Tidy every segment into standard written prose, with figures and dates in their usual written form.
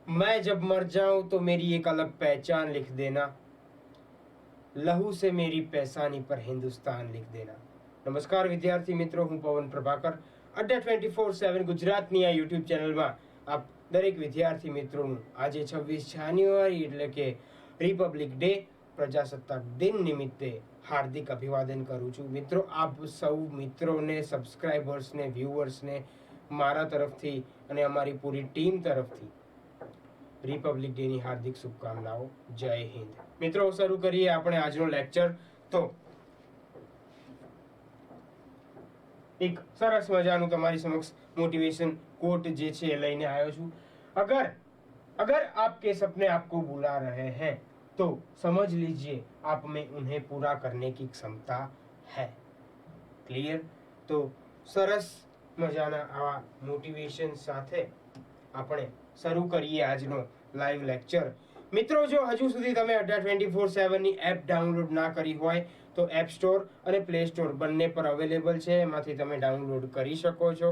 मैं जब मर जाऊं तो मेरी एक अलग पहचान लिख देना, लहू से मेरी पैसानी पर हिंदुस्तान लिख देना। નમસ્કાર વિદ્યાર્થી મિત્રો, હું પવન પ્રભાકર અડ્ડા 24/7 ગુજરાતની આ યુટ્યુબ ચેનલમાં આપ દરેક વિદ્યાર્થી મિત્રોનું આજે 26 જાન્યુઆરી એટલે કે રિપબ્લિક ડે પ્રજાસત્તાક દિન નિમિત્તે હાર્દિક અભિવાદન કરું છું। મિત્રો, આપ સૌ મિત્રોને, સબસ્ક્રાઇબર્સને, વ્યુઅર્સને મારા તરફથી અને અમારી પૂરી ટીમ તરફથી રિપબ્લિક ડે ની હાર્દિક શુભકામનાઓ। જય હિન્દ। મિત્રો, શરૂ કરીએ આપણે આજનો લેક્ચર। તો એક સરસ મજાનું તમારી સમક્ષ મોટિવેશન કોટ જે છે એ લઈને આવ્યો છું। अगर आपके सपने आपको बुला रहे हैं तो समझ लीजिए आप में उन्हें पूरा करने की क्षमता है। क्लियर? तो सरस મજાના આવા મોટિવેશન સાથે આપણે શરૂ કરીએ આજનો લાઈવ લેક્ચર। મિત્રો, જો હજુ સુધી તમે અડ્ડા 24/7 ની એપ ડાઉનલોડ ના કરી હોય તો એપ સ્ટોર અને પ્લે સ્ટોર બંને પર અવેલેબલ છે, એમાંથી તમે ડાઉનલોડ કરી શકો છો।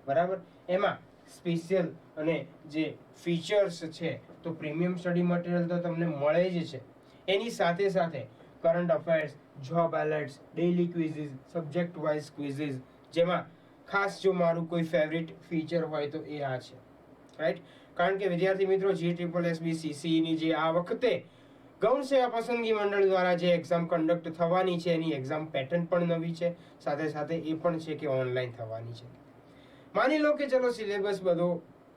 બરાબર? એમાં સ્પેશિયલ અને જે ફીચર્સ છે તો પ્રીમિયમ સ્ટડી મટીરિયલ તો તમને મળે જ છે, એની સાથે સાથે current affairs, job alerts, daily quizzes, subject wise quizzes, જેમાં ખાસ જો મારું કોઈ ફેવરિટ ફીચર હોય તો એ આ છે, રાઈટ? કારણ કે વિદ્યાર્થી મિત્રો, GSSB ની જે આ વખતે ગૌણ સેવા પસંદગી મંડળ દ્વારા જે એક્ઝામ કન્ડક્ટ થવાની છે એની એક્ઝામ પેટર્ન પણ નવી છે, સાથે સાથે એ પણ છે કે ઓનલાઈન થવાની છે। માની લો કે ચલો સિલેબસ બધો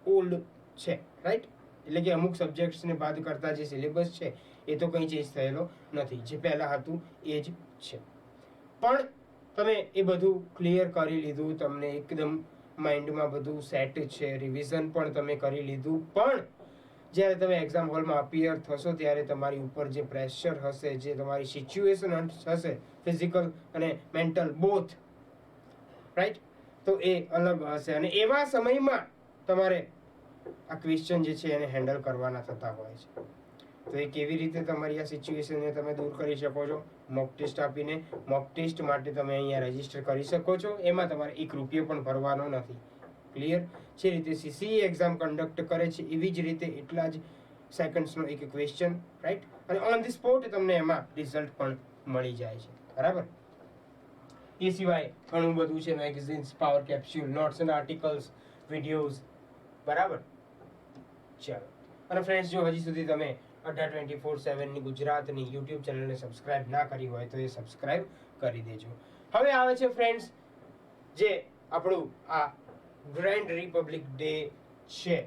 ઓલ્ડ છે, રાઈટ? એટલે કે અમુક સબ્જેક્ટ્સને બાદ કરતા જે સિલેબસ છે એ તો કંઈ ચેન્જ થયેલો નથી, જે પહેલા હતું એ જ છે। પણ તમે એ બધું ક્લિયર કરી લીધું, તમને એકદમ માઇન્ડમાં બધું સેટ છે, રિવિઝન પણ તમે કરી લીધું, પણ જ્યારે તમે એક્ઝામ હોલમાં અપિયર થશો ત્યારે તમારી ઉપર જે પ્રેશર હશે, જે તમારી સિચ્યુએશન હશે, ફિઝિકલ અને મેન્ટલ બોથ, રાઈટ? તો એ અલગ હશે અને એવા સમયમાં તમારે આ ક્વેશ્ચન જે છે એને હેન્ડલ કરવાના થતા હોય છે। તો એ કેવી રીતે તમારી આ સિચ્યુએશનને તમે દૂર કરી શકો છો? મોક ટેસ્ટ આપીને। મોક ટેસ્ટ માટે તમે અહીંયા રજીસ્ટર કરી શકો છો, એમાં તમારે 1 રૂપિયો પણ ભરવાનો નથી। ક્લિયર? જે રીતે CCE એક્ઝામ કન્ડક્ટ કરે છે એવી જ રીતે એટલા જ સેકન્ડ્સનો એક ક્વેશ્ચન, રાઈટ? અને ઓન ધી સ્પોટ તમને એમાં રિઝલ્ટ પણ મળી જાય છે। બરાબર? એ સિવાય ઘણું બધું છે, magazines, power capsule, notes and articles, videos. બરાબર? ચાલો, અને ફ્રેન્ડ્સ, જો હજી સુધી તમે અડ્ડા 24/7 ની ગુજરાતની યુટ્યુબ ચેનલને સબસ્ક્રાઇબ ના કરી હોય તો એ સબસ્ક્રાઇબ કરી દેજો। હવે આવે છે ફ્રેન્ડ્સ જે આપણું આ ગ્રેન્ડ રિપબ્લિક ડે છે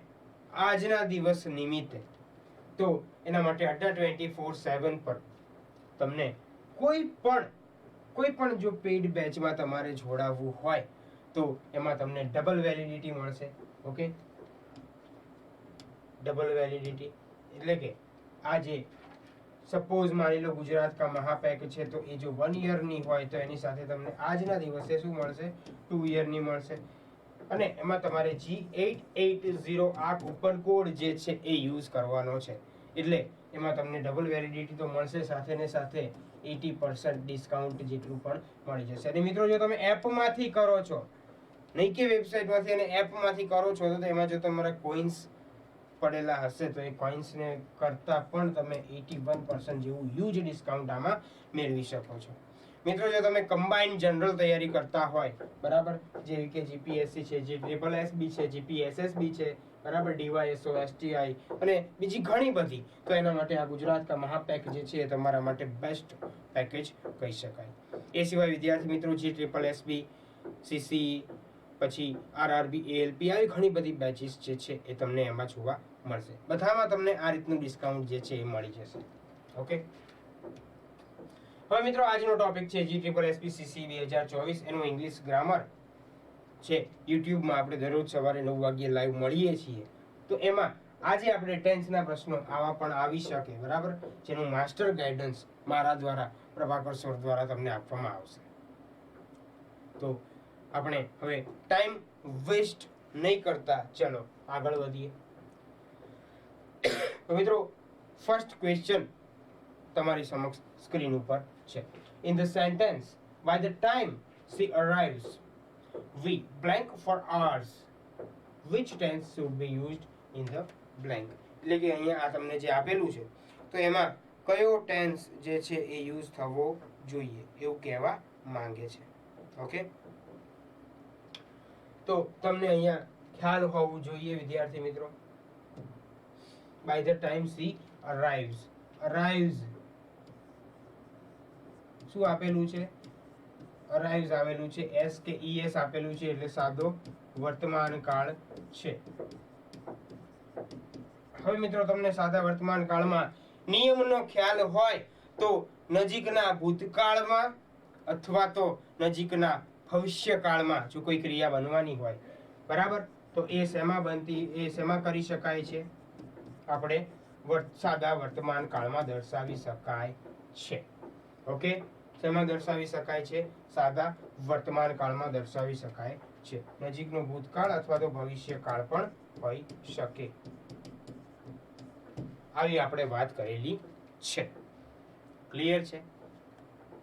આજના દિવસ નિમિત્તે। તો એના માટે અડ્ડા 24/7 પર તમને કોઈ પણ જો પેઇડ બેચમાં તમારે જોડાવવું હોય તો એમાં તમને ડબલ વેલિડિટી મળશે। ઓકે? ડબલ વેલિડિટી એટલે કે આ જે સપોઝ માની લો ગુજરાત કા મહાપેક છે તો એ જો 1 યરની હોય તો એની સાથે તમને આજના દિવસે શું મળશે? 2 યરની મળશે। અને એમાં તમારે G880 આ કૂપન કોડ જે છે એ યુઝ કરવાનો છે, એટલે એમાં તમને ડબલ વેલિડિટી તો મળશે, સાથે ને સાથે 80% ડિસ્કાઉન્ટ જેટલું પણ મળી જશે। અને મિત્રો, જો તમે એપમાંથી કરો છો, નહીં કે વેબસાઇટમાંથી, અને એપમાંથી કરો છો તો એમાં જો તમારા કોઇન્સ પડેલા હશે તો એ કોઇન્સને કરતા પણ તમે 81% જેવું હ્યુજ ડિસ્કાઉન્ટ આમાં મેળવી શકો છો। મિત્રો, જો તમે કમ્બાઇન્ડ જનરલ તૈયારી કરતા હોય, બરાબર, જેવી કે GPSC છે, GSSB છે, GPSSB છે, બરાબર, DYSO, STI અને બીજી ઘણી બધી, તો એના માટે આ ગુજરાત કા મહાપેક જે છે એ તમારા માટે બેસ્ટ પેકેજ કહી શકાય। એ સિવાય વિદ્યાર્થી મિત્રો, GSSB, CCE, પછી RRB, ALP આવી ઘણી બધી બેચીસ જે છે એ તમને એમાં જોવા મળશે। બધામાં તમને આ રીતનું ડિસ્કાઉન્ટ જે છે એ મળી જશે। ઓકે? હવે મિત્રો, આજનો ટોપિક છે GSSB CCE 2024 એનું ઇંગ્લિશ ગ્રામર છે। યુટ્યુબમાં આપણે દરરોજ સવારે 9 વાગ્યે લાઈવ મળીએ છીએ, તો એમાં આજે આપણે 10th ના પ્રશ્નો આવા પણ આવી શકે, બરાબર, જેનું માસ્ટર ગાઈડન્સ મારા દ્વારા, પ્રભાકર સર દ્વારા તમને આપવામાં આવશે। તો આપણે હવે ટાઈમ વેસ્ટ નહીં કરતા ચલો આગળ વધીએ। તો મિત્રો, ફર્સ્ટ ક્વેશ્ચન તમારી સમક્ષ સ્ક્રીન ઉપર છે। In the sentence by the time she arrives we blank for hours, which tense should be used in the blank? એટલે કે અહીંયા આ તમને જે આપેલું છે તો એમાં કયો ટેન્સ જે છે એ યુઝ થવો જોઈએ એવું કહેવા માંગે છે. ઓકે, તો તમને અહીંયા ખ્યાલ હોવું જોઈએ વિદ્યાર્થી મિત્રો. By the time she arrives, arrives શું આપેલું છે? અરાઇવ્સ આવેલું છે, એસ કે ઈએસ આપેલું છે એટલે સાદો વર્તમાન કાળ છે. હવે મિત્રો તમને સાદા વર્તમાન કાળમાં નિયમનો ખ્યાલ હોય તો નજીકના ભૂતકાળમાં અથવા તો નજીકના ભવિષ્યકાળમાં જો કોઈ ક્રિયા બનવાની હોય, બરાબર, તો એ શેમાં બનતી, એ શેમાં કરી શકાય છે? આપણે સાદા વર્તમાન કાળમાં દર્શાવી શકાય છે. ઓકે, શેમાં દર્શાવી શકાય છે? સાદા વર્તમાન કાળમાં દર્શાવી શકાય છે. નજીકનો ભૂતકાળ અથવા તો ભવિષ્યકાળ પણ હોઈ શકે. આવી આપણે વાત કરેલી છે. ક્લિયર છે?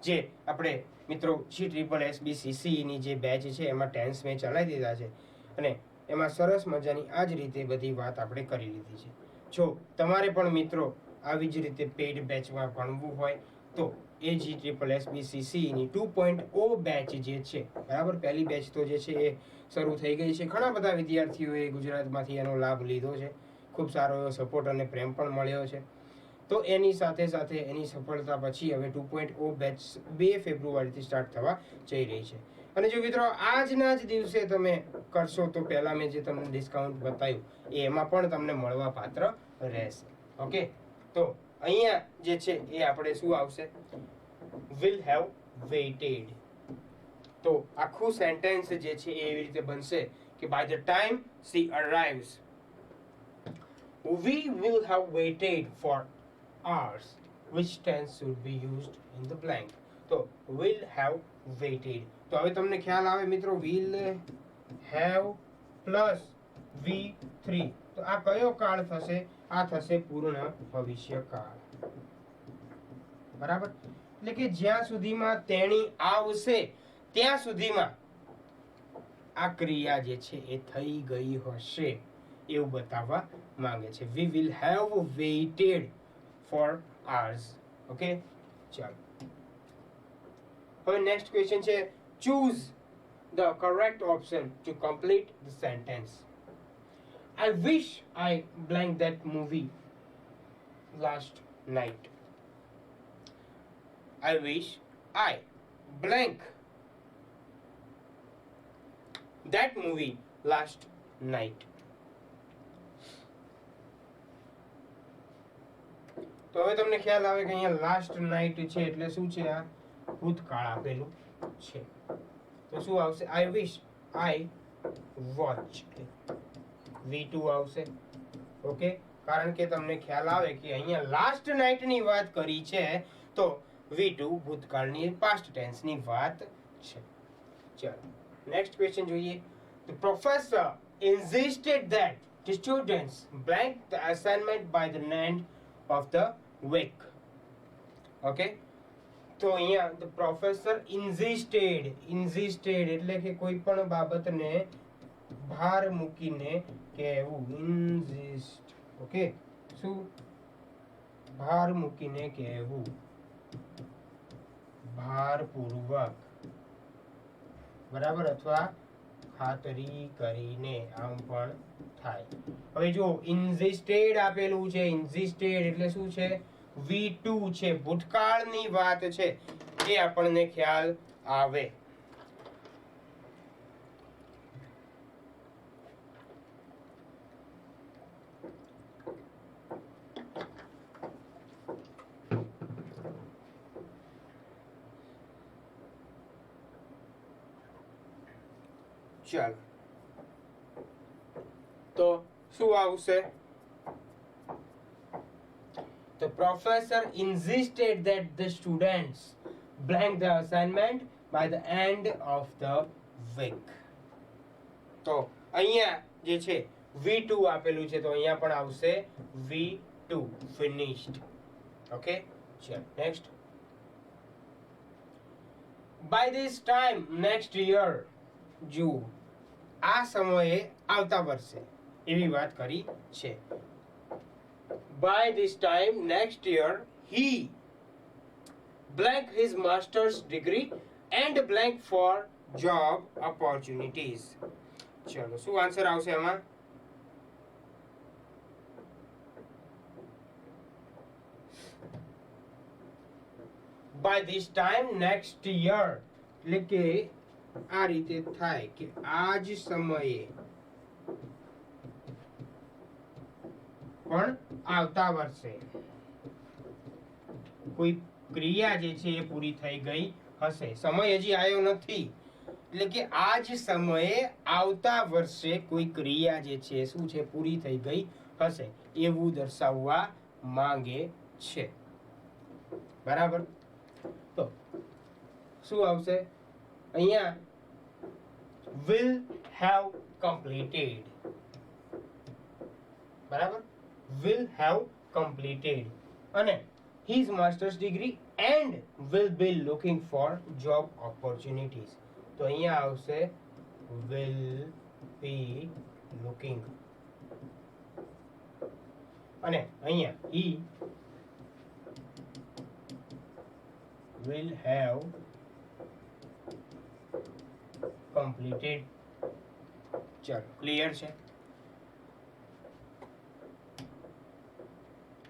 જે આપણે મિત્રો CSSSBCCE ની જે બેચ છે એમાં ટેન્સ મેં ચલાવી દીધા છે અને એમાં સરસ મજાની આ જ રીતે બધી વાત આપણે કરી લીધી છે. જો તમારે પણ મિત્રો આવી જ રીતે પેઇડ બેચમાં ભણવું હોય તો CSSSBCCE ની 2.0 બેચ જે છે, બરાબર, પહેલી બેચ તો જે છે એ શરૂ થઈ ગઈ છે. ઘણા બધા વિદ્યાર્થીઓએ ગુજરાતમાંથી એનો લાભ લીધો છે. ખૂબ સારો એવો સપોર્ટ અને પ્રેમ પણ મળ્યો છે. તો એની સાથે સાથે એની સફળતા પછી હવે 2.0 બેચ 2 ફેબ્રુઆરીથી સ્ટાર્ટ થવા જઈ રહી છે. અને જો મિત્રો આજના જ દિવસે તમે કરશો તો પહેલા મેં જે તમને ડિસ્કાઉન્ટ બતાવ્યું એમાં પણ તમને મળવા પાત્ર રહેશે. ઓકે, તો અહીંયા જે છે એ આપણે શું આવશે? will have waited. તો આખું સેન્ટેન્સ જે છે એ એવી રીતે બનશે કે by the time she arrives we will have waited for hours. Which tense should be used in the blank? તો will have waited. તો હવે તમને ખ્યાલ આવે મિત્રો, will have પ્લસ V3 તો આ કયો કાળ થશે? આ થશે પૂર્ણ ભવિષ્યકાળ. બરાબર, એટલે કે જ્યાં સુધીમાં તેણી આવશે ત્યાં સુધીમાં આ ક્રિયા જે છે એ થઈ ગઈ હશે એવું બતાવવા માંગે છે. we will have waited for hours. Okay, ચાલો હવે નેક્સ્ટ ક્વેશ્ચન છે, choose the correct option to complete the sentence. I wish I blanked that movie last night. I wish I blank that movie last night. તો હવે તમને ખ્યાલ આવે કે અહીંયા લાસ્ટ નાઇટ છે એટલે શું છે? આ ભૂતકાળ આપેલું છે. તો શું આવશે? આઈ વિશ આઈ વોચ્ડ. V2 આવશે. ઓકે, કારણ કે તમને ખ્યાલ આવે કે અહીંયા લાસ્ટ નાઇટ ની વાત કરી છે તો V2 ભૂતકાળની પાસ્ટ ટેન્સ ની વાત છે. ચાલો નેક્સ્ટ ક્વેશ્ચન જોઈએ. The professor insisted that the students blank the assignment by the end of the week. Okay, તો અહીંયા the professor insisted એટલે કે કોઈ પણ બાબતને ભાર મૂકીને કહેવું. insist. ઓકે, શું? ભાર મૂકીને કહેવું, ભારપૂર્વક, બરાબર, અથવા ખાતરી કરીને આમ પણ થાય. હવે જો insisted આપેલું છે, insisted એટલે શું છે? V2 છે, ભૂતકાળની વાત છે, એ આપણને ખ્યાલ આવે. ચાલો તો શું આવશે? The professor insisted that the students blank the assignment by the end of the week. તો અહીંયા જે છે V2 આપેલું છે તો અહીંયા પણ આવશે V2 finished. ઓકે, ચલો next. By this time next year, જો આ સમયે આવતા વર્ષે એવી વાત કરી છે. by this time next year he blank his master's degree and blank for job opportunities. ચલો શું આન્સર આવશે આમાં? by this time next year એટલે કે આ રીતે થાય કે આ જ સમયે પણ આવતા વર્ષે કોઈ ક્રિયા જે છે એ પૂરી થઈ ગઈ હશે. સમય હજી આવ્યો નથી એટલે કે આ જ સમયે આવતા વર્ષે કોઈ ક્રિયા જે છે શું છે પૂરી થઈ ગઈ હશે એવું દર્શાવવા માંગે છે. બરાબર. તો શું આવશે અહીંયા? will have completed. બરાબર. will have completed અને his master's degree and will be looking for job opportunities. તો અહીંયા આવશે will be looking અને અહીંયા he will have completed. ચલો ક્લિયર છે?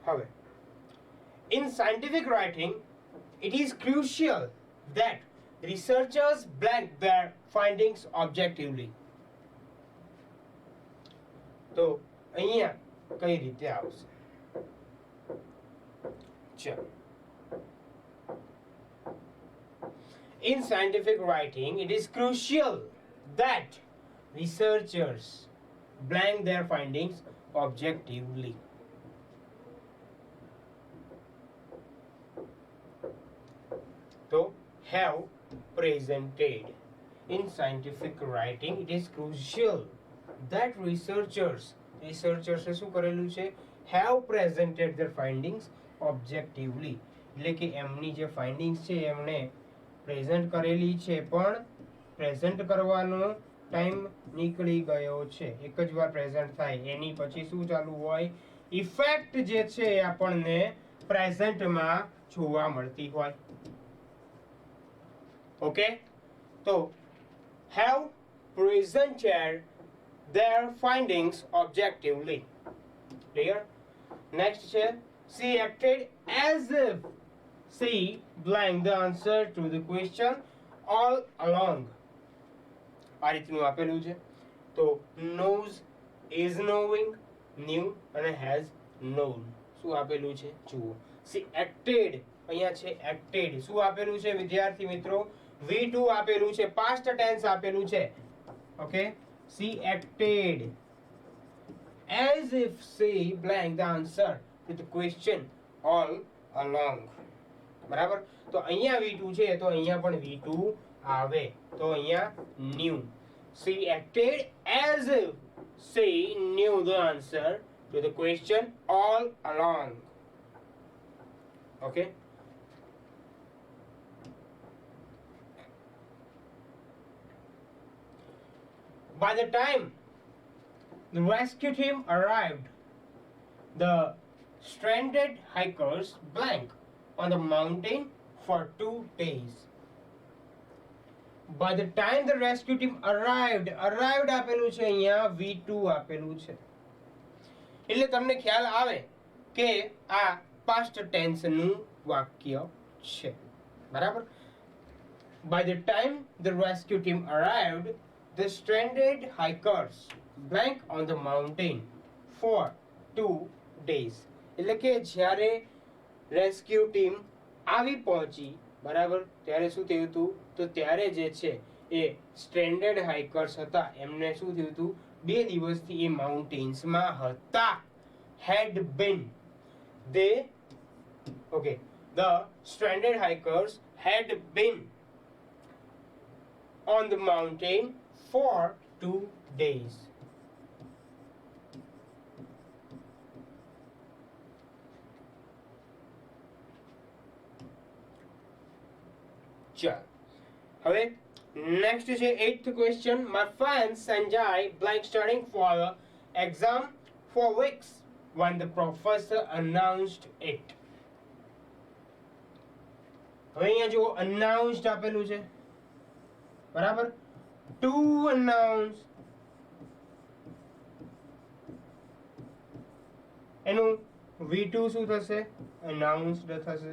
હવે in scientific writing it is crucial that researchers blank their findings objectively. તો અહીંયા કઈ રીતે આવશે? ચલો in scientific writing it is crucial that researchers blank their findings objectively. So have presented. In scientific writing it is crucial that researchers શું કરેલું છે? have presented their findings objectively. એટલે કે એમની જે ફાઇન્ડિંગ્સ છે એમણે પ્રેઝન્ટ કરેલી છે પણ પ્રેઝન્ટ કરવાનો ટાઈમ નીકળી ગયો છે. એક જ વાર પ્રેઝન્ટ થાય એની પછી શું ચાલુ હોય? ઇફેક્ટ જે છે એ આપણને પ્રેઝન્ટમાં જોવા મળતી હોય. ઓકે. તો have presented their findings objectively. Clear? Next છે she acted as if she blank the answer to the question all along. આ રીતનું આપેલું છે. તો knows, is knowing, knew અને has known. શું આપેલું છે જુઓ. she acted અહીંયા છે acted. શું આપેલું છે વિદ્યાર્થી મિત્રો? V2 આપેલું છે, past tense આપેલું છે. Okay. she acted as if she blank the answer to the question all along. બરાબર. તો અહીંયા V2 છે તો અહીંયા પણ V2 આવે. તો અહીંયા knew. she acted as if she knew the answer to the question all along. Okay. By the time the rescue team arrived, the stranded hikers blank on the mountain for 2 days. By the time the rescue team arrived આપેલું છે અહીંયા V2 આપેલું છે. એટલે તમને ખ્યાલ આવે કે આ past tense નું વાક્ય છે. બરાબર. By the time the rescue team arrived, the stranded hikers blank on the mountain for 2 days. એટલે કે જ્યારે રેસ્ક્યુ ટીમ આવી પહોંચી બરાબર ત્યારે શું થયું હતું? તો ત્યારે જે છે એ સ્ટ્રેન્ડેડ હાઇકર્સ હતા એમને શું થયું હતું? 2 દિવસથી એ માઉન્ટેન્સમાં હતા. had been they okay the stranded hikers had been on the mountain for 2 days. ચાલો હવે નેક્સ્ટ છે 8th question. My friend Sanjay blank studying for exam for weeks when the professor announced it. હવે અહીંયા જો announced આપેલું છે, બરાબર, to announce, એનું V2 શું થશે? announced થશે.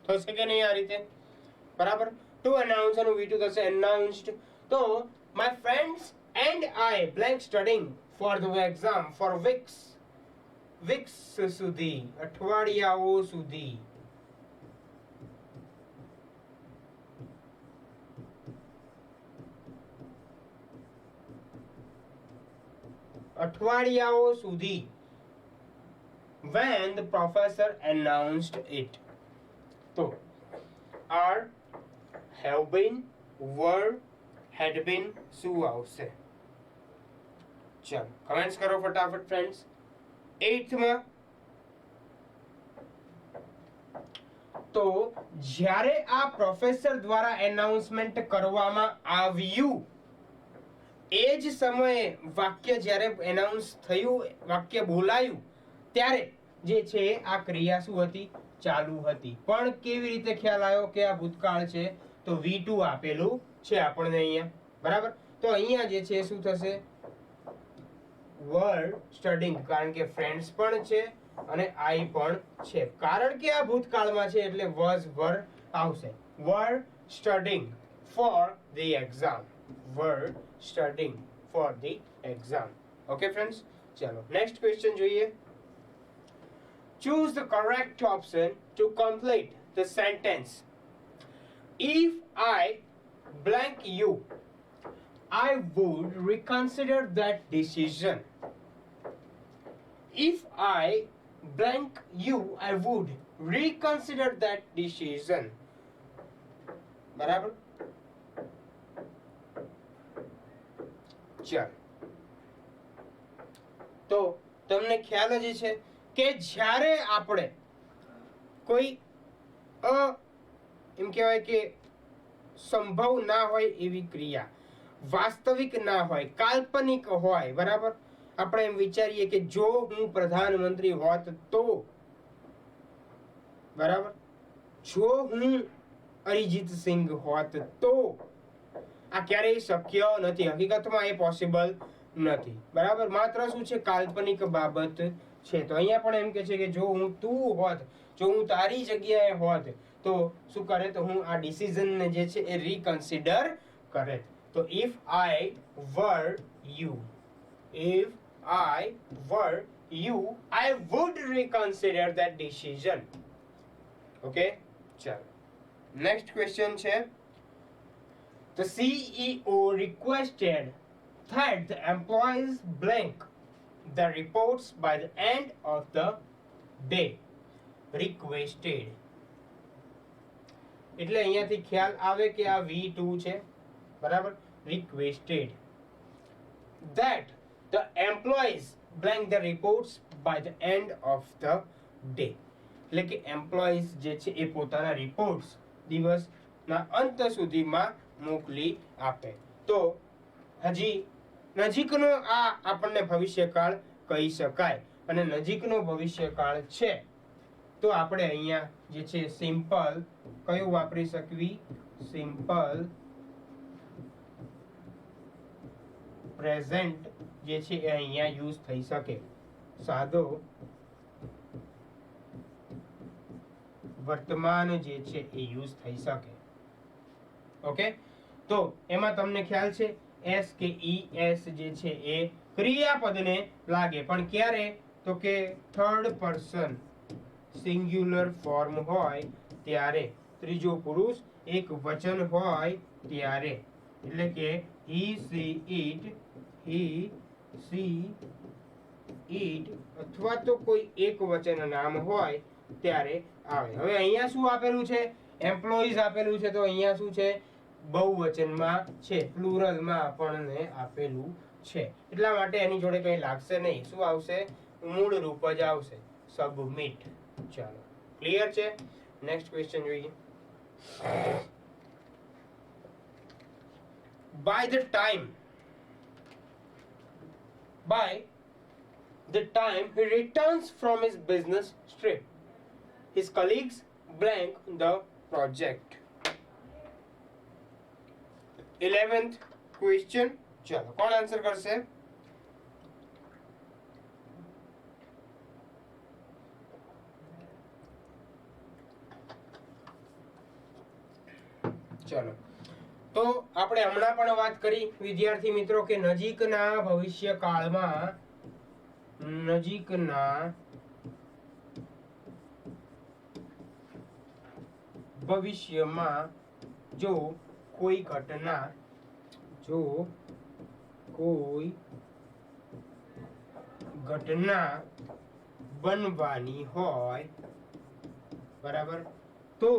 થશે કે નહીં આ રીતે? બરાબર, to announce એનું V2 થશે announced. તો my friends and I blank studying for the exam for weeks સુધી, અઠવાડિયાઓ સુધી. અઠવાડિયાઓ સુધી, when the professor announced it. તો are, have been, were, had been શું આવશે? ચાલો કમેન્ટ્સ કરો ફટાફટ ફ્રેન્ડ્સ. 8th માં તો જ્યારે આ પ્રોફેસર દ્વારા એનાઉન્સમેન્ટ કરવામાં આવ્યું એ જ સમયે વાક્ય જ્યારે એનાઉન્સ થયું, વાક્ય બોલાયું, ત્યારે જે છે આ ક્રિયા શું હતી? ચાલુ હતી. પણ કેવી રીતે ખ્યાલ આવ્યો કે આ ભૂતકાળ છે? તો V2 આપેલું છે આપણને અહીંયા, બરાબર. તો અહીંયા જે છે શું થશે? were studying, કારણ કે ફ્રેન્ડ્સ પણ છે અને I પણ છે. કારણ કે આ ભૂતકાળમાં છે એટલે was, were આવશે. were studying for the exam. were studying for the exam. Okay friends, ચલો નેક્સ્ટ ક્વેશ્ચન જોઈએ. Choose the correct option to complete the sentence. If I blank you, I would reconsider that decision. If I blank you, I would reconsider that decision. બરાબર? ચાલો, તો તમને ખ્યાલ જ છે કે જ્યારે આપણે કોઈ એમ કહેવાય કે સંભવ ના હોય એવી ક્રિયા, વાસ્તવિક ના હોય, કાલ્પનિક હોય, બરાબર, આપણે એમ વિચારીએ કે જો હું પ્રધાનમંત્રી હોત તો, બરાબર, જો હું અરિજીત સિંઘ હોત તો, આ ક્યારેય શક્ય નથી. હકીકતમાં એ પોસિબલ નથી, બરાબર. માત્ર શું છે? કાલ્પનિક બાબત છે. તો અહીંયા પણ એમ કે છે કે જો હું તું હોત, જો હું તારી જગ્યાએ હોત તો શું કરે? તો હું આ ડિસિઝનને જે છે એ રીકન્સિડર કરે. તો if I were you, if I were you, I would reconsider that decision. Okay, ચાલો નેક્સ્ટ ક્વેશ્ચન છે. The CEO requested that the employees blank the reports by the end of the day. Requested એટલે અહીંયાથી ખ્યાલ આવે કે આ V2 છે, બરાબર. Requested that the employees blank the reports by the end of the day. એટલે કે એમ્પ્લોઈઝ જે છે એ પોતાના રિપોર્ટ્સ દિવસના અંત સુધીમાં મોકલી આપે. તો હજી નજીકનો આ આપણને ભવિષ્યકાળ કહી શકાય, અને નજીકનો ભવિષ્યકાળ છે તો આપણે અહીંયા જે છે સિમ્પલ કયું વાપરી શકવી? સિમ્પલ પ્રેઝન્ટ જે છે એ અહીંયા યુઝ થઈ શકે. સાદો વર્તમાન જે છે એ યુઝ થઈ શકે. ઓકે, તો એમાં તમને ખ્યાલ છે એસ કે ઈ એસ જે છે એ ક્રિયાપદને લાગે, પણ ક્યારે? તો કે થર્ડ પર્સન સિંગ્યુલર ફોર્મ હોય ત્યારે, ત્રીજો પુરુષ એક વચન હોય ત્યારે. એટલે કે he she it અથવા તો કોઈ એક વચન નામ હોય ત્યારે આવે. હવે અહીંયા શું આપેલું છે? એમ્પ્લોઈઝ આપેલું છે, તો અહીંયા શું છે? બહુવચનમાં છે, પ્લુરલમાં આપણને આપેલું છે, એટલા માટે એની જોડે કંઈ લાગશે નહીં. શું આવશે? મૂળ રૂપ જ આવશે, સબમિટ. ચાલો ક્લિયર છે? નેક્સ્ટ ક્વેશ્ચન જોઈએ. By the time by the time he returns from his business trip. His colleagues blank the project. 11th question. चलो कौन आंसर करશે? चलो तो આપણે હમણાં પણ વાત કરી વિદ્યાર્થી મિત્રો કે નજીકના ભવિષ્યકાળમાં જો કોઈ ઘટના બનવાની હોય બરાબર તો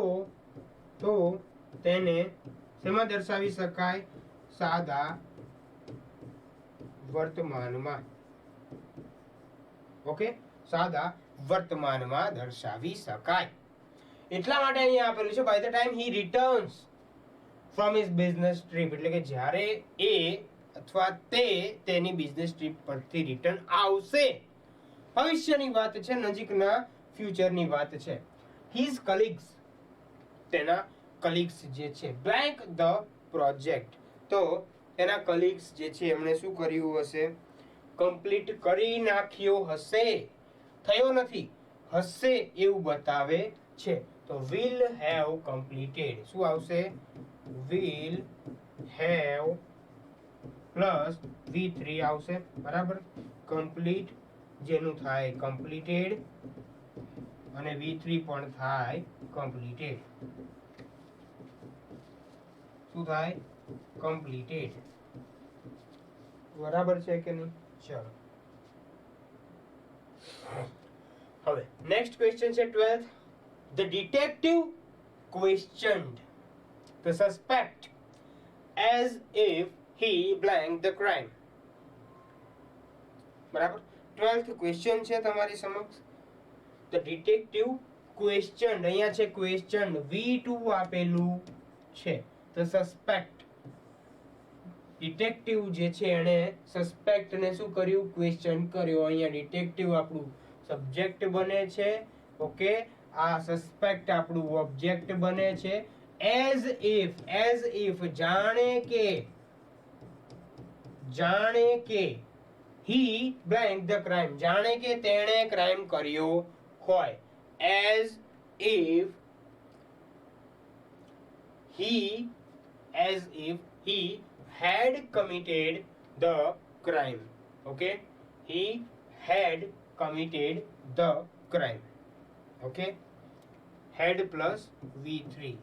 તેને શેમાં દર્શાવી શકાય? સાદા વર્તમાનમાં. ઓકે, સાદા વર્તમાનમાં દર્શાવી શકાય. એટલા માટે અહીંયા આપેલું છે by the time he returns from his business trip, એટલે કે જ્યારે એ અથવા તે તેની બિઝનેસ ટ્રીપ પરથી રિટર્ન આવશે. ભવિષ્યની વાત છે, નજીકના ફ્યુચરની વાત છે. હિઝ કલીગ્સ, તેના કલીગ્સ જે છે, બ્લેન્ક ધ પ્રોજેક્ટ, તો તેના કલીગ્સ જે છે એમણે શું કર્યું હશે? કમ્પ્લીટ કરી નાખ્યો હશે. થયો નથી, હશે એવું બતાવે છે. તો will have completed શું આવશે? will have પ્લસ v3 આવશે બરાબર. કમ્પ્લીટ જેનું થાય completed અને v3 પણ થાય completed. શું થાય? completed. બરાબર છે કે નહીં? ચલો હવે નેક્સ્ટ ક્વેશ્ચન છે 12th. The detective questioned the suspect as if he blanked the crime. બરાબર. 12th ક્વેશ્ચન છે તમારી સમક્ષ. The detective questioned, અહીંયા છે questioned, v2 આપેલું છે. The suspect, ડિટેક્ટિવ જે છે એને સસ્પેક્ટ ને શું કર્યું? ક્વેશ્ચન કર્યો. અહીંયા ડિટેક્ટિવ આપણું સબ્જેક્ટ બને છે. ઓકે, આ સસ્પેક્ટ આપણું ઓબ્જેક્ટ બને છે. એઝ ઇફ જાણે કે he blank the crime, જાણે કે તેણે ક્રાઇમ કર્યો હોય. as if he had committed the crime. Okay, he had committed the crime. Okay, had plus v3.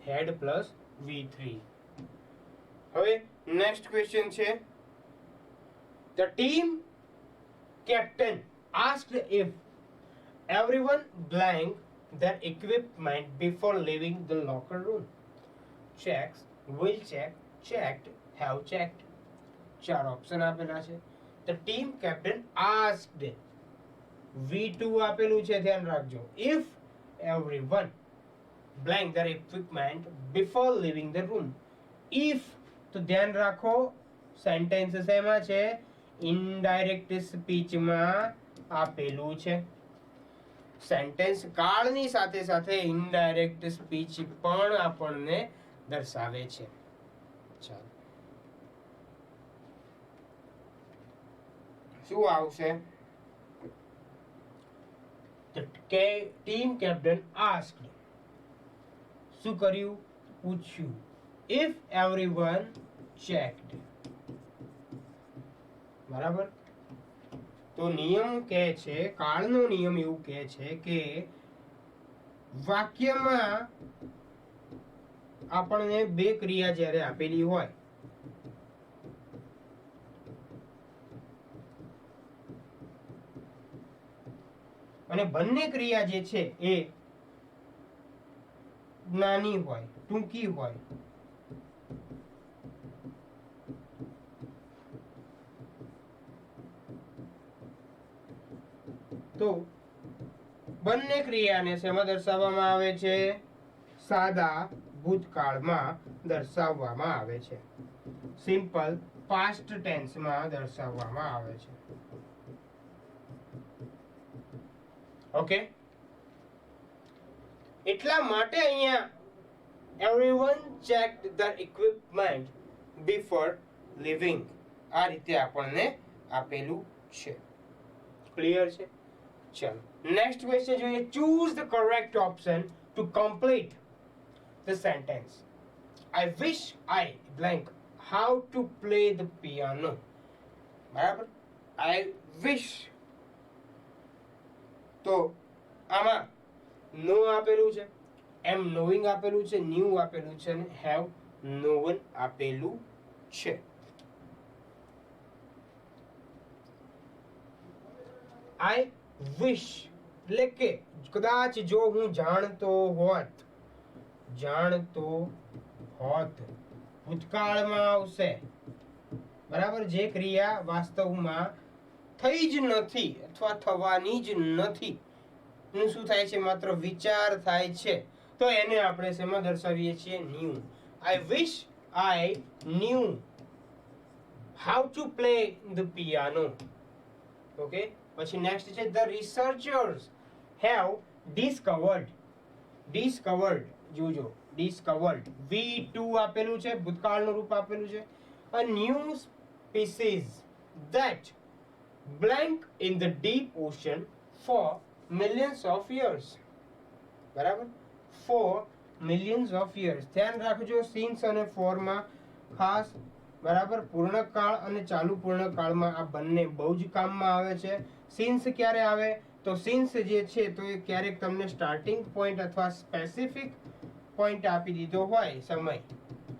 had plus v3. હવે નેક્સ્ટ ક્વેશ્ચન છે. The team captain asked if everyone blank their equipment before leaving the locker room. Checks, will check, checked, have checked. ચાર option આપેલા છે. The team captain asked, v2 આપેલું છે, ધ્યાન રાખજો. If everyone blank their equipment before leaving the room. If તો ધ્યાન રાખો સેન્ટેન્સ શેમાં છે? ઇનડાયરેક્ટ સ્પીચમાં આપેલું છે. સેન્ટેન્સ કાળની સાથે સાથે ઇનડાયરેક્ટ સ્પીચ પણ આપણને દર્શાવે છે. ચાલો શું આવશે? The team captain asked, શું કર્યું? પૂછ્યું. If everyone checked. બરાબર. તો નિયમ કહે છે, કાળનો નિયમ એવું કહે છે કે વાક્યમાં આપણને બે ક્રિયા જ્યારે આપેલી હોય અને બંને ક્રિયા જે છે એ નાની હોય, ટૂંકી હોય, તો બંને ક્રિયાને શેમાં દર્શાવવામાં આવે છે? સાદા ભૂતકાળમાં દર્શાવવામાં આવે છે, સિમ્પલ પાસ્ટ ટેન્સમાં દર્શાવવામાં આવે છે. ઓકે, એટલા માટે અહીંયા everyone checked their equipment before leaving આ રીતે આપણને આપેલું છે. ક્લિયર છે? ચલો નેક્સ્ટ ક્વેશ્ચન જોઈએ. choose the correct option to complete the sentence. I wish I blank how to play the piano. બરાબર, I wish તો આમાં નો આપેલું છે, એમ નોઈંગ આપેલું છે, ન્યુ આપેલું છે અને હેવ નોવન આપેલું છે. આઈ વિશ એટલે કે કદાચ જો હું જાણતો હોત ભૂતકાળમાં આવશે. બરાબર, જે ક્રિયા વાસ્તવમાં થઈ જ નથી અથવા થવાની જ નથી, નું શું થાય છે, માત્ર વિચાર થાય છે, તો એને આપણે શેમાં દર્શાવીએ છીએ? New. I wish I new how to play the piano. Okay, પછી નેક્સ્ટ છે ધ રિસર્ચર્સ હેવ ડિસ્કવર્ડ જોજો, ડિસ્કવર્ડ V2 આપેલું છે, ભૂતકાળનું રૂપ આપેલું છે. a new species that blank in the deep ocean for millions of years. બરાબર, for millions of years. ધ્યાન રાખજો, સિન્સ અને ફોર માં ખાસ. બરાબર, પૂર્ણકાળ અને ચાલુ પૂર્ણકાળમાં આ બંને બહુ જ કામમાં આવે છે. સિન્સ ક્યારે આવે? તો સિન્સ જે છે તો એ ક્યારેક તમને સ્ટાર્ટિંગ પોઈન્ટ અથવા સ્પેસિફિક પોઈન્ટ આપી દીધો હોય, સમય,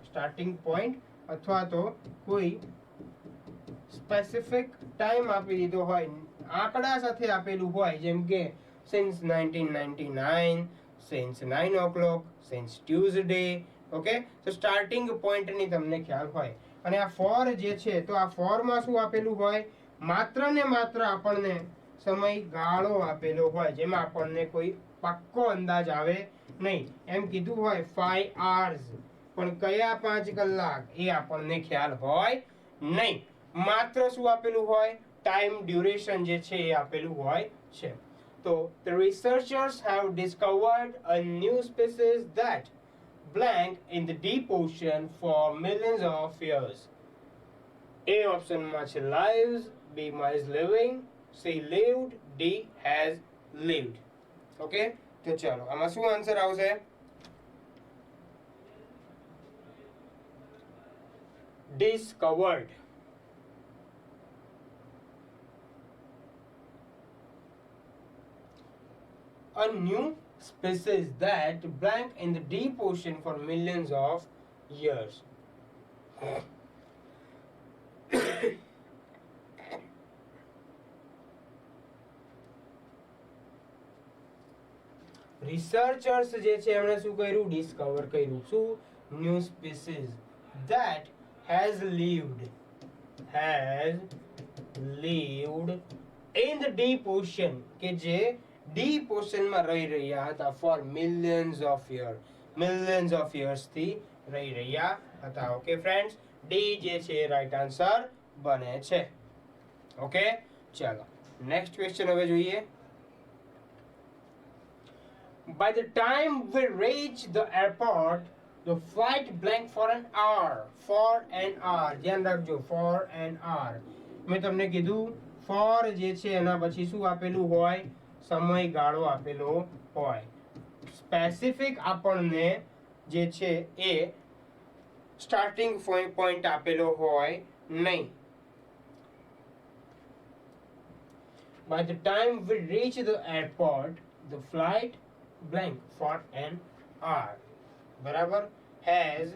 સ્ટાર્ટિંગ પોઈન્ટ અથવા તો કોઈ સ્પેસિફિક ટાઈમ આપી દીધો હોય, આંકડા સાથે આપેલું હોય, જેમ કે since 1999, since 9 o'clock, since Tuesday. Okay, તો સ્ટાર્ટિંગ પોઈન્ટની તમને ખ્યાલ હોય. અને આ ફોર જે છે તો આ ફોરમાં શું આપેલું હોય? માત્ર ને માત્ર આપણને સમયગાળો આપેલો હોય, જેમાં આપણને કોઈ પાક્કો અંદાજ આવે નહીં. એમ કીધું હોય 5 hours, પણ કયા 5 કલાક એ આપણને ખ્યાલ હોય નહીં. માત્ર શું આપેલું હોય? ટાઈમ ડ્યુરેશન જે છે એ આપેલું હોય છે. તો the researchers have discovered a new species that blank in the deep ocean for millions of years. A ઓપ્શનમાં છે lives, B માં is living, C lived, D has lived. Okay, તો ચાલો આમાં શું આન્સર આવશે? discovered. A new species that blank in the deep ocean for millions of years. Researchers જે છે એમણે શું કર્યું? ડિસ્કવર કર્યું. શું? New species that has lived in the deep ocean, કે જે ડીપ ઓશનમાં રહી રહ્યા હતા for millions of years થી રહી રહ્યા હતા. ઓકે ફ્રેન્ડ્સ, ડી જે છે રાઈટ આન્સર બને છે. ઓકે, ચાલો નેક્સ્ટ ક્વેશ્ચન હવે જોઈએ. By the time we reach the airport, the flight blank for an hour. ધ્યાન રાખજો, for an hour. મેં તમને કીધું for જે છે એના પછી શું આપેલું હોય? સમયગાળો આપેલો હોય. સ્પેસિફિક આપણને જે છે એ સ્ટાર્ટિંગ પોઈન્ટ આપેલો હોય નહીં. By the time we reach the airport, the flight blank for an hour. બરાબર, has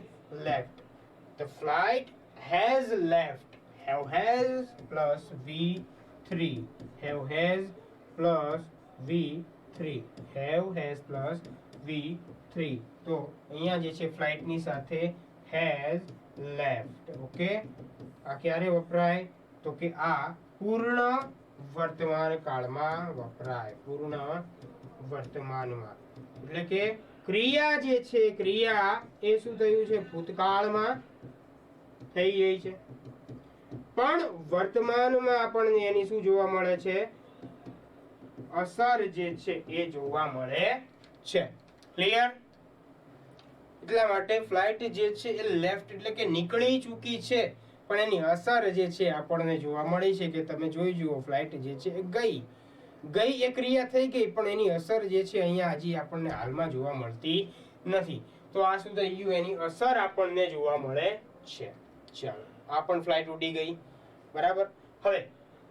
left. The flight has left. Have has plus V3. Have has plus V3. Have has plus V3. તો અહીંયા જે છે ફ્લાઇટની સાથે has left. Okay, આ ક્યારે વપરાય? તો કે આ પૂર્ણ વર્તમાન કાળમાં વપરાય. પૂર્ણ વર્તમાનમાં એટલે કે ક્રિયા જે છે ક્રિયા એ શું થયું છે ભૂતકાળમાં થઈ ગઈ છે પણ વર્તમાનમાં આપણને એની શું જોવા મળે છે અસર જે છે એ જોવા મળે છે ક્લિયર એટલા માટે ફ્લાઇટ જે છે એ લેફ્ટ એટલે કે નીકળી ચૂકી છે પણ એની અસર જે છે આપણને જોવા મળી છે કે તમે જોઈ જુઓ ફ્લાઇટ જે છે એ ગઈ એ ક્રિયા થઈ ગઈ પણ એની અસર જે છે અહીંયા હજી આપણને હાલમાં જોવા મળતી નથી તો આ શું થઈ ગયું એની અસર આપણને જોવા મળે છે ચાલો આ પણ ફ્લાઇટ ઉડી ગઈ બરાબર હવે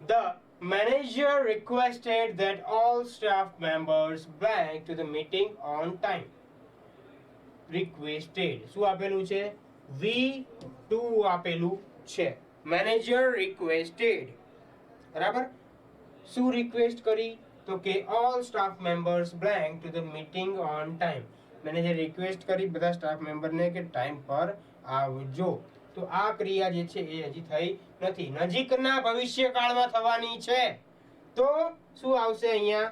the manager requested that all staff members blank to the meeting on time requested શું આપેલું છે V2 આપેલું છે મેનેજર requested બરાબર શું રિક્વેસ્ટ કરી તો કે all staff members blank to the meeting on time manager request કરી બધા સ્ટાફ મેમ્બરને કે ટાઈમ પર આવજો તો આ ક્રિયા જે છે એ હજી થઈ નથી નજીકના ભવિષ્યકાળમાં થવાની છે તો શું આવશે અહીંયા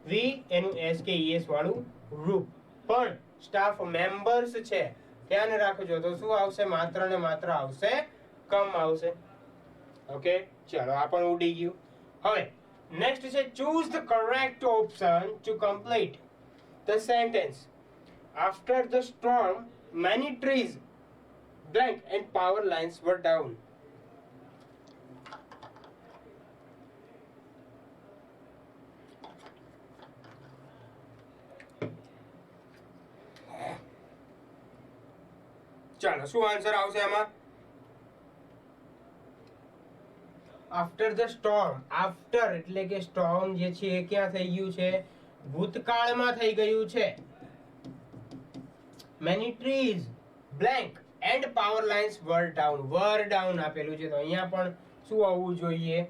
વી એનું એસ કે ઈએસ વાળું રૂપ પણ સ્ટાફ મેમ્બર્સ છે ધ્યાન રાખજો તો શું આવશે માત્ર ને માત્ર આવશે કમ આવશે ઓકે ચાલો આ પણ ઉડી ગયું હવે નેક્સ્ટ છે choose the correct option to complete the sentence after the storm many trees blank and power lines were down ચાલો શું આન્સર આવશે આમાં આફ્ટર ધ સ્ટોર્મ આફ્ટર એટલે કે સ્ટોર્મ જે છે એ ક્યાં થઈ ગયું છે ભૂતકાળમાં થઈ ગયું છે many trees blank and power lines were down આપેલું છે તો અહીંયા પણ શું આવવું જોઈએ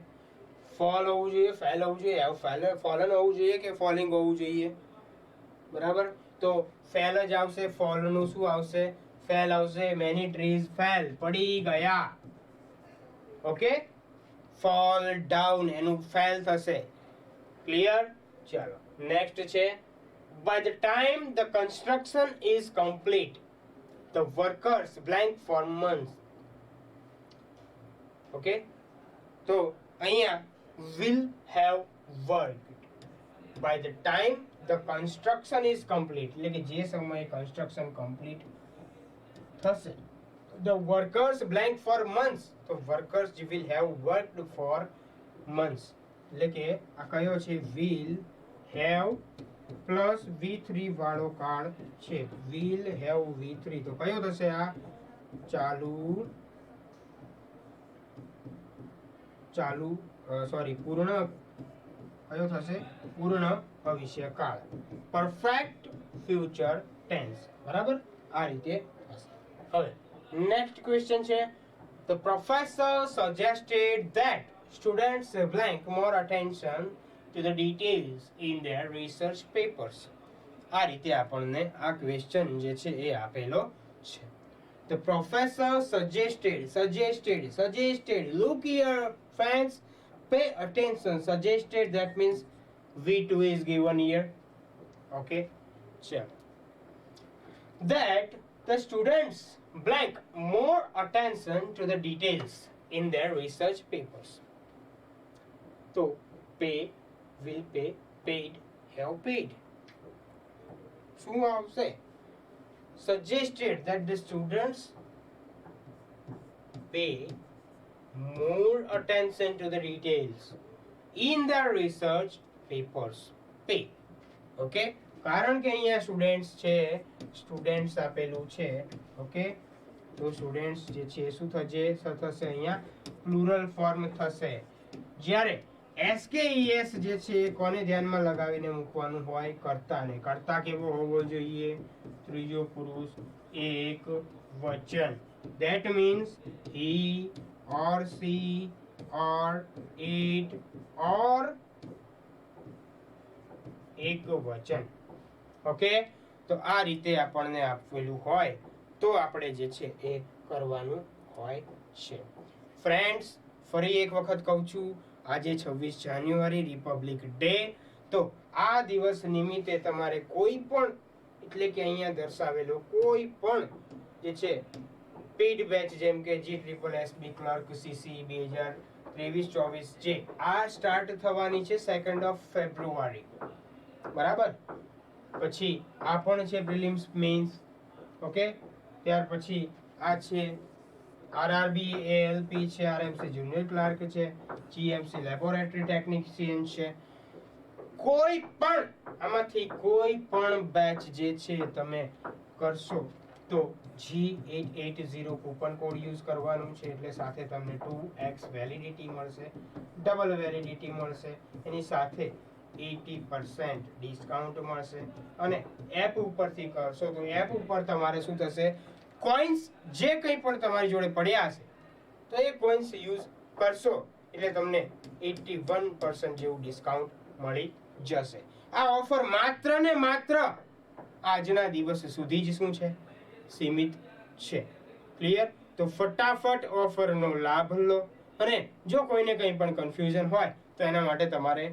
ફોલ હોવું જોઈએ ફેલ હોવું જોઈએ ફોલન હોવું જોઈએ કે ફોલિંગ હોવું જોઈએ બરાબર તો ફેલ જ આવશે ફોલ નું શું આવશે ફેલ આવશે many trees fell પડી ગયા ઓકે fall down એનું ફેલ થશે ક્લિયર ચાલો નેક્સ્ટ છે by the time the construction is complete the workers blank for months okay તો અહીંયા will have worked by the time the construction is complete એટલે કે જે સમયે કન્સ્ટ્રક્શન કમ્પ્લીટ થશે the workers blank for months તો workers will have worked for months એટલે કે આ કયો છે will have પ્લસ V3 વાળો કાળ છે will have V3 તો કયો થશે આ ચાલુ સોરી પૂર્ણ કયો થશે પૂર્ણ ભવિષ્યકાળ પરફેક્ટ ફ્યુચર ટેન્સ બરાબર આ રીતે થશે હવે નેક્સ્ટ ક્વેશ્ચન છે the professor suggested that students blank more attention to the details in their research papers આ રીતે આપણને આ ક્વેશ્ચન જે છે એ આપેલો છે the professor suggested look here friends pay attention suggested that means V2 is given here okay sure that the students blank more attention to the details in their research papers so pay will pay paid have paid શું આવશે suggested that the students pay more attention to the details in their research papers pay okay કારણ કે અહીંયા students આપેલું છે okay તો students જે છે શું થશે અહીંયા પ્લુરલ ફોર્મ થશે જ્યારે SKES જે છે કોને ધ્યાનમાં લગાવીને મૂકવાનું હોય કર્તાને કર્તા કેવો હોવો જોઈએ ત્રીજો પુરુષ એક વચન that means he or she or it or એક વચન ઓકે તો આ રીતે આપણને આપેલું હોય તો આપણે જે છે એ કરવાનું હોય છે ફ્રેન્ડ્સ ફરી એક વખત કહું છું આજે 26 જાન્યુઆરી રિપબ્લિક ડે તો આ દિવસ નિમિત્તે તમારે કોઈ પણ એટલે કે અહીંયા દર્શાવેલો કોઈ પણ જે છે પેઇડ બેચ જેમ કે GSSB ક્લર્ક CC 2023-24 જે આ સ્ટાર્ટ થવાની છે 2 ફેબ્રુઆરી, બરાબર. પછી આ પણ છે પ્રિલિમ્સ મેઇન્સ, ઓકે. ત્યાર પછી આ છે RRB ALP છે, RMC જુનિયર ક્લાર્ક છે, GMC લેબોરેટરી ટેકનિશિયન છે. કોઈ પણ આમાંથી કોઈ પણ બેચ જે છે તમે કરશો તો G880 કૂપન કોડ યુઝ કરવાનું છે, એટલે સાથે તમને 2x વેલિડિટી મળશે, ડબલ વેલિડિટી મળશે, એની સાથે 80% ડિસ્કાઉન્ટ મળશે. અને એપ ઉપરથી કરશો તો એપ ઉપર તમારે શું થશે, કોઇન્સ જે કંઈ પણ તમારી જોડે પડ્યા હશે તો એ કોઇન્સ યુઝ કરશો એટલે તમને 81% જેવું ડિસ્કાઉન્ટ મળી જશે. આ ઓફર માત્ર ને માત્ર આજના દિવસ સુધી જ શું છે, સીમિત છે. ક્લિયર? તો ફટાફટ ઓફરનો લાભ લો. અને જો કોઈને કંઈ પણ કન્ફ્યુઝન હોય તો એના માટે તમારે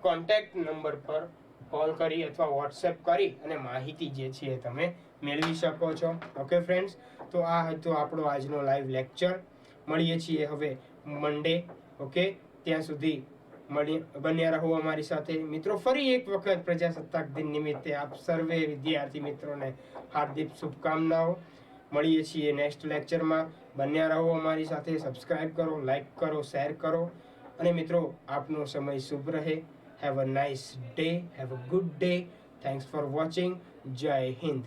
કોન્ટેક્ટ નંબર પર કોલ કરી અથવા વોટ્સએપ કરી અને માહિતી જે છે એ તમે મેળવી શકો છો. ઓકે ફ્રેન્ડ્સ, તો આ હતો આપણો આજનો લાઈવ લેક્ચર. મળીએ છીએ હવે મંડે. ઓકે, ત્યાં સુધી બન્યા રહો અમારી સાથે. મિત્રો, ફરી એક વખત પ્રજાસત્તાક દિન નિમિત્તે આપ સર્વે વિદ્યાર્થી મિત્રોને હાર્દિક શુભકામનાઓ. મળીએ છીએ નેક્સ્ટ લેક્ચરમાં. બન્યા રહો અમારી સાથે. સબસ્ક્રાઇબ કરો, લાઈક કરો, શેર કરો. અને મિત્રો, આપનો સમય શુભ રહે. Have a nice day. Have a good day. Thanks for watching. Jai Hind.